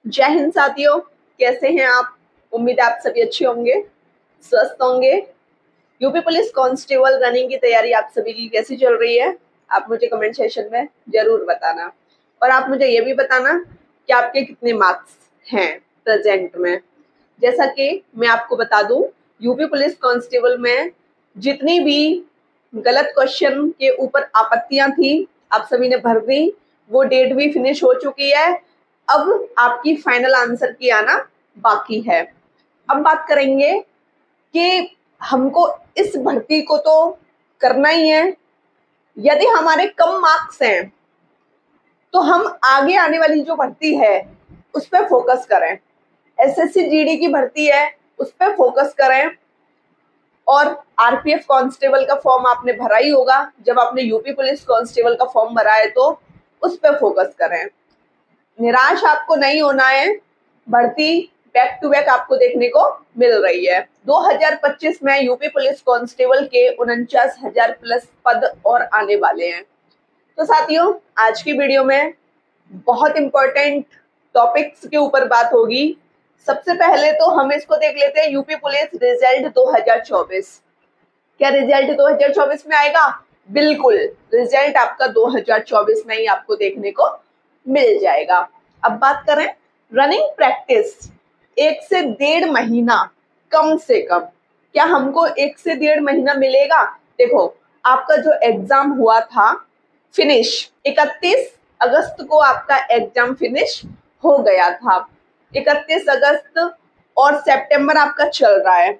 जय हिंद साथियों, कैसे हैं आप? उम्मीद है आप सभी अच्छे होंगे, स्वस्थ होंगे। यूपी पुलिस कांस्टेबल रनिंग की तैयारी आप सभी की कैसी चल रही है? आप मुझे कमेंट सेक्शन में जरूर बताना। और आप मुझे ये भी बताना कि आपके कितने मार्क्स हैं प्रेजेंट में। जैसा कि मैं आपको बता दूं, यूपी पुलिस कांस्टेबल में जितनी भी गलत क्वेश्चन के ऊपर आपत्तियां थी, आप सभी ने भर दी। वो डेट भी फिनिश हो चुकी है। अब आपकी फाइनल आंसर की आना बाकी है। अब बात करेंगे कि हमको इस भर्ती को तो करना ही है। यदि हमारे कम मार्क्स हैं तो हम आगे आने वाली जो भर्ती है उस पर फोकस करें। एसएससी जीडी की भर्ती है, उस पर फोकस करें। और आरपीएफ कांस्टेबल का फॉर्म आपने भरा ही होगा। जब आपने यूपी पुलिस कांस्टेबल का फॉर्म भरा है तो उस पर फोकस करें। निराश आपको नहीं होना है। भर्ती बैक टू बैक आपको देखने को मिल रही है। 2025 में यूपी पुलिस कांस्टेबल के 49,000 प्लस पद और आने वाले हैं। तो साथियों, आज की वीडियो में बहुत इंपॉर्टेंट टॉपिक्स के ऊपर बात होगी। सबसे पहले तो हम इसको देख लेते हैं, यूपी पुलिस रिजल्ट 2024। क्या रिजल्ट 2024 में आएगा? बिल्कुल, रिजल्ट आपका 2024 में ही आपको देखने को मिल जाएगा। अब बात करें रनिंग प्रैक्टिस, 1 से 1.5 महीना कम से कम। क्या हमको 1 से 1.5 महीना मिलेगा? देखो, आपका जो एग्जाम हुआ था फिनिश 31 अगस्त को आपका एग्जाम फिनिश हो गया था। 31 अगस्त और सितंबर आपका चल रहा है।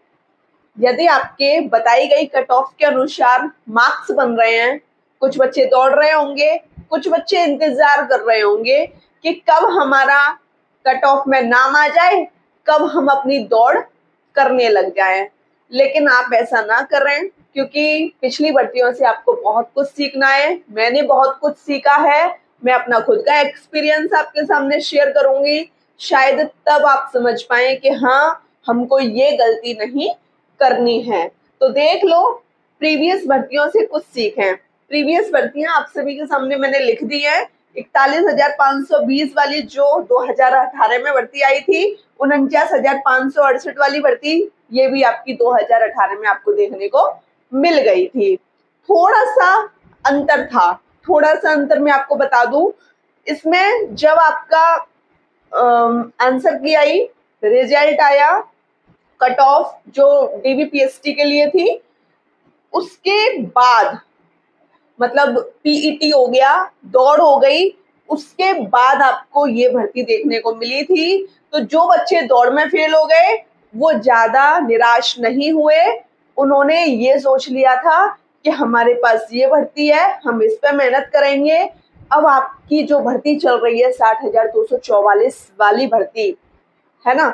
यदि आपके बताई गई कट ऑफ के अनुसार मार्क्स बन रहे हैं, कुछ बच्चे दौड़ रहे होंगे, कुछ बच्चे इंतजार कर रहे होंगे कि कब हमारा कट ऑफ में नाम आ जाए, कब हम अपनी दौड़ करने लग जाएं। लेकिन आप ऐसा ना करें, क्योंकि पिछली भर्तियों से आपको बहुत कुछ सीखना है। मैंने बहुत कुछ सीखा है। मैं अपना खुद का एक्सपीरियंस आपके सामने शेयर करूंगी। शायद तब आप समझ पाए कि हाँ, हमको ये गलती नहीं करनी है। तो देख लो, प्रीवियस भर्तियों से कुछ सीखें। प्रीवियस भर्तियां आप सभी के सामने मैंने लिख दी है। 41,520 वाली जो 2018 में भर्ती आई थी, 49,568 वाली भर्ती, ये भी आपकी 2018 में आपको देखने को मिल गई थी। थोड़ा सा अंतर था। थोड़ा सा अंतर मैं आपको बता दूं, इसमें जब आपका आंसर की आई, रिजल्ट आया, कट ऑफ जो डीवीपीएसटी के लिए थी, उसके बाद मतलब पीईटी हो गया, दौड़ हो गई, उसके बाद आपको ये भर्ती देखने को मिली थी। तो जो बच्चे दौड़ में फेल हो गए वो ज्यादा निराश नहीं हुए। उन्होंने ये सोच लिया था कि हमारे पास ये भर्ती है, हम इस पर मेहनत करेंगे। अब आपकी जो भर्ती चल रही है 60,244 वाली भर्ती है ना,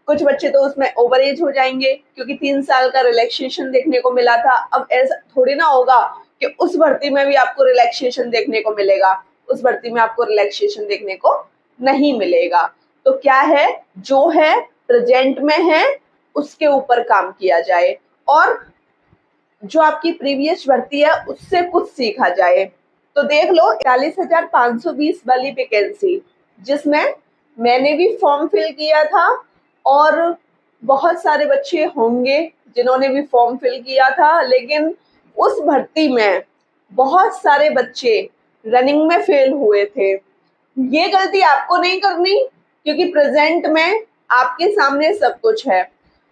कुछ बच्चे तो उसमें ओवर एज हो जाएंगे क्योंकि 3 साल का रिलैक्सेशन देखने को मिला था। अब ऐसा थोड़ी ना होगा कि उस भर्ती में भी आपको रिलैक्सेशन देखने को मिलेगा। उस भर्ती में आपको रिलैक्सेशन देखने को नहीं मिलेगा। तो क्या है, जो है प्रेजेंट में है उसके ऊपर काम किया जाए और जो आपकी प्रीवियस भर्ती है उससे कुछ सीखा जाए। तो देख लो, 41,520 वाली वैकेंसी, जिसमें मैंने भी फॉर्म फिल किया था और बहुत सारे बच्चे होंगे जिन्होंने भी फॉर्म फिल किया था, लेकिन उस भर्ती में बहुत सारे बच्चे रनिंग में फेल हुए थे। ये गलती आपको नहीं करनी, क्योंकि प्रेजेंट में आपके सामने सब कुछ है।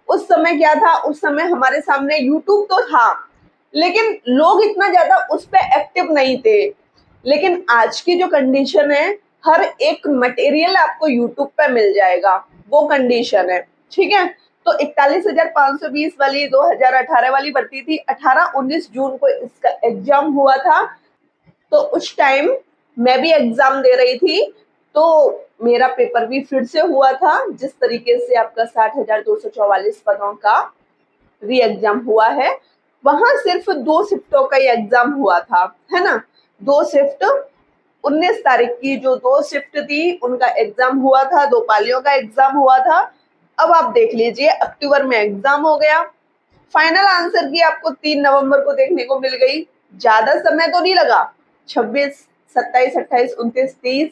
उस समय क्या था, उस समय हमारे सामने यूट्यूब तो था, लेकिन लोग इतना ज्यादा उस पर एक्टिव नहीं थे। लेकिन आज की जो कंडीशन है, हर एक मटेरियल आपको यूट्यूब पे मिल जाएगा, वो कंडीशन है। ठीक है, तो 41,520 वाली 2018 वाली भर्ती थी। 18-19 जून को इसका एग्जाम हुआ था। तो उस टाइम मैं भी एग्जाम दे रही थी, तो मेरा पेपर भी फिर से हुआ था। जिस तरीके से आपका 60,244 पदों का री एग्जाम हुआ है, वहां सिर्फ 2 शिफ्टों का ही एग्जाम हुआ था, है ना। 2 शिफ्ट, 19 तारीख की जो 2 शिफ्ट थी उनका एग्जाम हुआ था, 2 पालियों का एग्जाम हुआ था। अब आप देख लीजिए, अक्टूबर में एग्जाम हो गया। फाइनल आंसर की आपको 3 नवंबर को देखने को मिल गई। ज्यादा समय तो नहीं लगा। 26, 27, 28, 29, 30,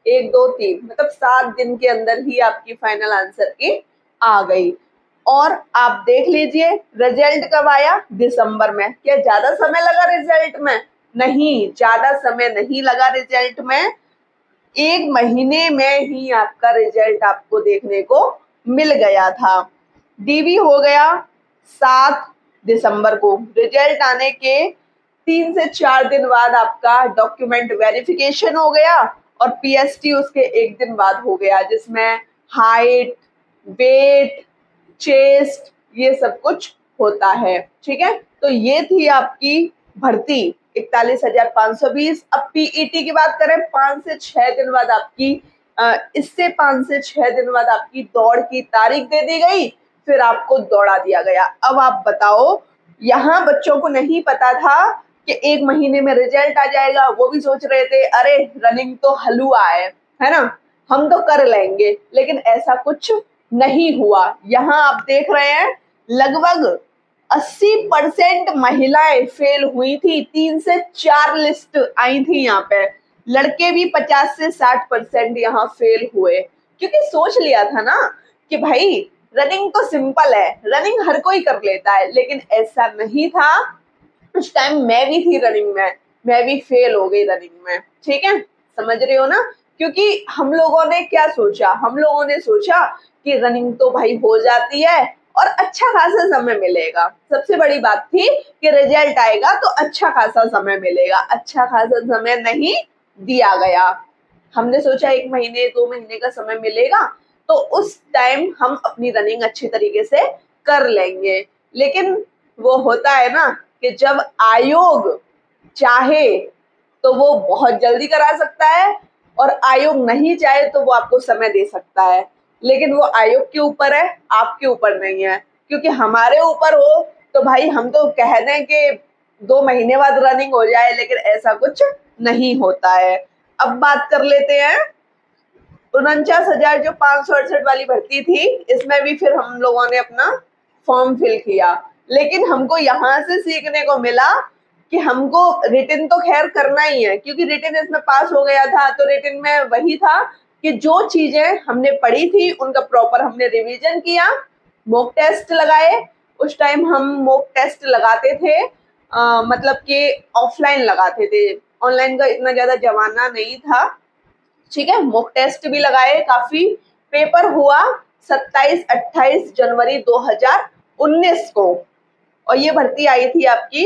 1 2 3 मतलब 7 दिन के अंदर ही आपकी फाइनल आंसर की आ गई। और आप देख लीजिए रिजल्ट कब आया, दिसंबर में। क्या ज्यादा समय लगा रिजल्ट में? नहीं, ज्यादा समय नहीं लगा रिजल्ट में। 1 महीने में ही आपका रिजल्ट आपको देखने को मिल गया था। डीवी हो गया 7 दिसंबर को। रिजल्ट आने के 3 से 4 दिन बाद आपका डॉक्यूमेंट वेरिफिकेशन हो गया और पीएसटी उसके 1 दिन बाद हो गया, जिसमें हाइट, वेट, चेस्ट ये सब कुछ होता है। ठीक है, तो ये थी आपकी भर्ती 41,520। अब पीईटी की बात करें, 5 से 6 दिन बाद आपकी इससे 5 से 6 दिन बाद आपकी दौड़ की तारीख दे दी गई, फिर आपको दौड़ा दिया गया। अब आप बताओ, यहाँ बच्चों को नहीं पता था कि 1 महीने में रिजल्ट आ जाएगा। वो भी सोच रहे थे अरे रनिंग तो हलवा है ना, हम तो कर लेंगे, लेकिन ऐसा कुछ नहीं हुआ। यहाँ आप देख रहे हैं लगभग 80% महिलाएं फेल हुई थी। 3 से 4 लिस्ट आई थी यहाँ पे। लड़के भी 50 से 60% यहाँ फेल हुए, क्योंकि सोच लिया था ना कि भाई रनिंग तो सिंपल है, रनिंग हर कोई कर लेता है, लेकिन ऐसा नहीं था। उस टाइम मैं भी थी रनिंग में, मैं भी फेल हो गई रनिंग में। ठीक है, समझ रहे हो ना? क्योंकि हम लोगों ने क्या सोचा, हम लोगों ने सोचा कि रनिंग तो भाई हो जाती है और अच्छा खासा समय मिलेगा। सबसे बड़ी बात थी कि रिजल्ट आएगा तो अच्छा खासा समय मिलेगा। अच्छा खासा समय नहीं दिया गया। हमने सोचा 1 महीने 2 महीने का समय मिलेगा तो उस टाइम हम अपनी रनिंग अच्छी तरीके से कर लेंगे। लेकिन वो होता है ना कि जब आयोग चाहे तो वो बहुत जल्दी करा सकता है और आयोग नहीं चाहे तो वो आपको समय दे सकता है। लेकिन वो आयोग के ऊपर है, आपके ऊपर नहीं है। क्योंकि हमारे ऊपर हो तो भाई हम तो कह दें कि 2 महीने बाद रनिंग हो जाए, लेकिन ऐसा कुछ नहीं होता है। अब बात कर लेते हैं 49,000 जो 568 वाली भर्ती थी, इसमें भी फिर हम लोगों ने अपना फॉर्म फिल किया। लेकिन हमको यहाँ से सीखने को मिला कि हमको रिटन तो खैर करना ही है, क्योंकि रिटन इसमें पास हो गया था। तो रिटन में वही था कि जो चीजें हमने पढ़ी थी उनका प्रॉपर हमने रिवीजन किया, मॉक टेस्ट लगाए। उस टाइम हम मॉक टेस्ट लगाते थे, मतलब कि ऑफलाइन लगाते थे, ऑनलाइन का इतना ज्यादा जमाना नहीं था। ठीक है, मॉक टेस्ट भी लगाए काफी। पेपर हुआ 27-28 जनवरी 2019 को और ये भर्ती आई थी आपकी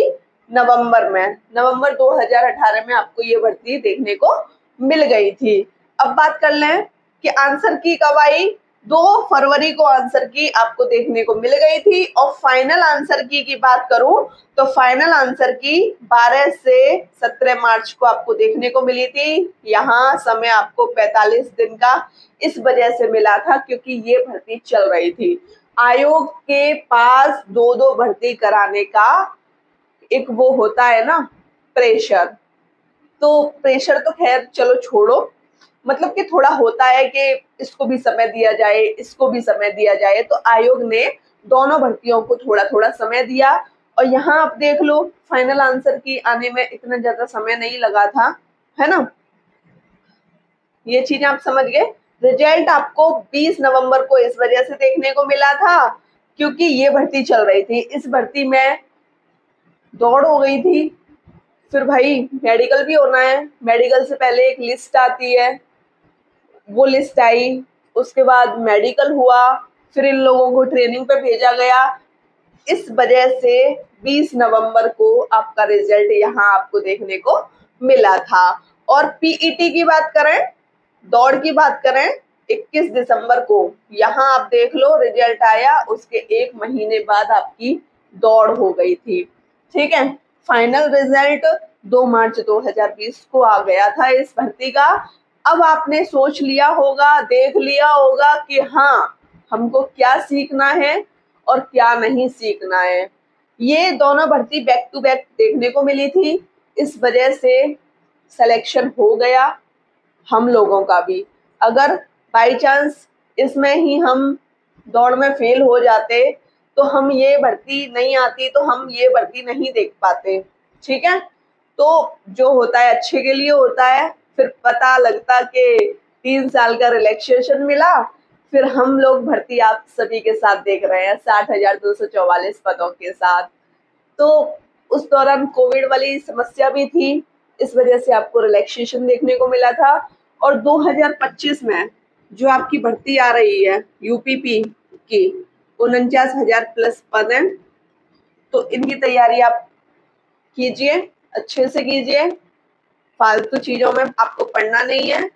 नवंबर में। नवंबर 2018 में आपको ये भर्ती देखने को मिल गई थी। अब बात कर लें कि आंसर की कब आई। 2 फरवरी को आंसर की आपको देखने को मिल गई थी। और फाइनल आंसर की बात करूं तो फाइनल आंसर की 12 से 17 मार्च को आपको देखने को मिली थी। यहाँ समय आपको 45 दिन का इस वजह से मिला था क्योंकि ये भर्ती चल रही थी। आयोग के पास 2-2 भर्ती कराने का एक वो होता है ना, प्रेशर। तो प्रेशर तो खैर चलो छोड़ो, मतलब कि थोड़ा होता है कि इसको भी समय दिया जाए, इसको भी समय दिया जाए। तो आयोग ने दोनों भर्तियों को थोड़ा थोड़ा समय दिया। और यहाँ आप देख लो फाइनल आंसर की आने में इतना ज्यादा समय नहीं लगा था, है ना। ये चीज आप समझ गए। रिजल्ट आपको 20 नवंबर को इस वजह से देखने को मिला था क्योंकि ये भर्ती चल रही थी। इस भर्ती में दौड़ हो गई थी। फिर भाई मेडिकल भी होना है, मेडिकल से पहले एक लिस्ट आती है, वो लिस्ट आई, उसके बाद मेडिकल हुआ, फिर इन लोगों को ट्रेनिंग पे भेजा गया। इस वजह से 20 नवंबर को आपका रिजल्ट यहाँ आपको देखने को मिला था। और पीईटी की बात करें, दौड़ की बात करें, 21 दिसंबर को यहाँ आप देख लो रिजल्ट आया, उसके 1 महीने बाद आपकी दौड़ हो गई थी। ठीक है, फाइनल रिजल्ट 2 मार्च 2020 को आ गया था इस भर्ती का। अब आपने सोच लिया होगा, देख लिया होगा कि हाँ हमको क्या सीखना है और क्या नहीं सीखना है। ये दोनों भर्ती बैक टू बैक देखने को मिली थी, इस वजह से सिलेक्शन हो गया हम लोगों का भी। अगर बाई चांस इसमें ही हम दौड़ में फेल हो जाते तो हम ये भर्ती नहीं आती, तो हम ये भर्ती नहीं देख पाते। ठीक है, तो जो होता है अच्छे के लिए होता है। फिर पता लगता कि 3 साल का रिलैक्सेशन मिला, फिर हम लोग भर्ती आप सभी के साथ देख रहे हैं 60,244 पदों के साथ। तो उस दौरान कोविड वाली समस्या भी थी, इस वजह से आपको रिलैक्सेशन देखने को मिला था। और 2025 में जो आपकी भर्ती आ रही है यूपीपी की 49,000 प्लस पद हैं, तो इनकी तैयारी आप कीजिए, अच्छे से कीजिए। फालतू चीजों में आपको पढ़ना नहीं है।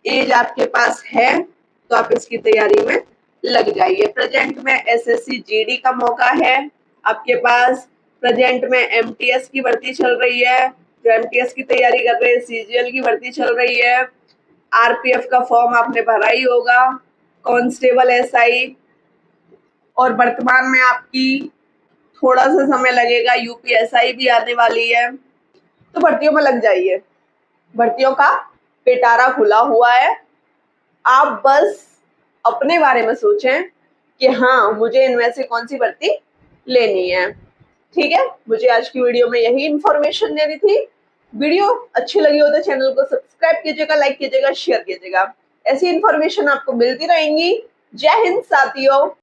एज आपके पास है तो आप इसकी तैयारी में लग जाइए। प्रेजेंट में एसएससी जीडी का मौका है आपके पास। प्रेजेंट में एमटीएस की भर्ती चल रही है, जो एमटीएस की तैयारी कर रहे हैं, सीजीएल की भर्ती चल रही है, आरपीएफ का फॉर्म आपने भरा ही होगा, कांस्टेबल एसआई, और वर्तमान में आपकी थोड़ा सा समय लगेगा, यूपीएसआई भी आने वाली है। तो भर्तियों में लग जाइए, भर्तियों का पिटारा खुला हुआ है। आप बस अपने बारे में सोचें कि हाँ, मुझे इनमें से कौन सी भर्ती लेनी है। ठीक है, मुझे आज की वीडियो में यही इन्फॉर्मेशन देनी थी। वीडियो अच्छी लगी हो तो चैनल को सब्सक्राइब कीजिएगा, लाइक कीजिएगा, शेयर कीजिएगा। ऐसी इन्फॉर्मेशन आपको मिलती रहेंगी। जय हिंद साथियों।